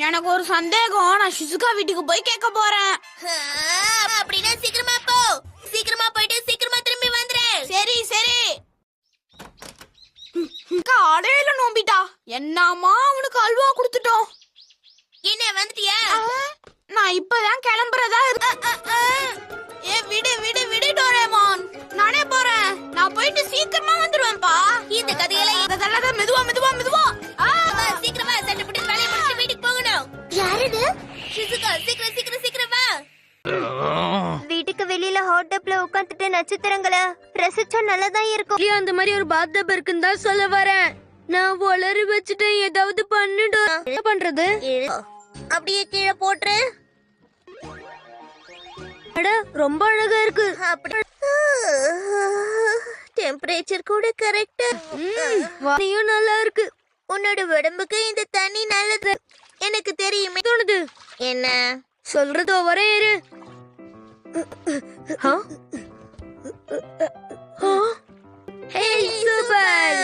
எனக்கு ஒரு சந்தேகம். நான் ஷிசுகா வீட்டுக்கு போய் கேட்க போறேன். அப்படின்னா சீக்கிரமா போ. சீக்கிரமா போயிட்டு சீக்கிரமா திரும்பி வந்துரு. சரி சரி. அடையில நோம்பிட்டா. என்னமா அவனுக்கு அல்வா கொடுத்துட்டோம். என்ன வந்துட்டியா? நான் இப்பதான் கிளம்புறதா. ஏ விடு விடு விடு டோரேமான். நானே போறேன். நான் போயிட்டு சீக்கிரமா வந்துருவேன்பா. இந்த கதையெல்லாம் மெதுவா மெதுவா மெதுவா. சீக்கிரமா சட்டை பிடி வேலையை முடிச்சு வீட்டுக்கு போகணும். யாரது? ஷிசுகா சீக்கிரம் சீக்கிரம் சீக்கிரம் வா. வீட்டுக்கு வெளியில ஹாட் டப்ல உட்காந்துட்டு நட்சத்திரங்களை ரசிச்சா நல்லதான் இருக்கும். அந்த மாதிரி ஒரு பாத்டப் இருக்குன்னு தான் சொல்ல வரேன். நான் வளரி வச்சுட்டேன். ஏதாவது பண்ணிடும். என்ன பண்றது? அப்படியே கீழே போட்டுரு. அட ரொம்ப அழகா இருக்கு. அப்படி டெம்பரேச்சர் கூட கரெக்டா. வானியும் நல்லா இருக்கு. உன்னோட உடம்புக்கு இந்த தண்ணி நல்லது. எனக்கு தெரியுமே. தோணுது. என்ன சொல்றதோ வரே இரு. ஹே சூப்பர்.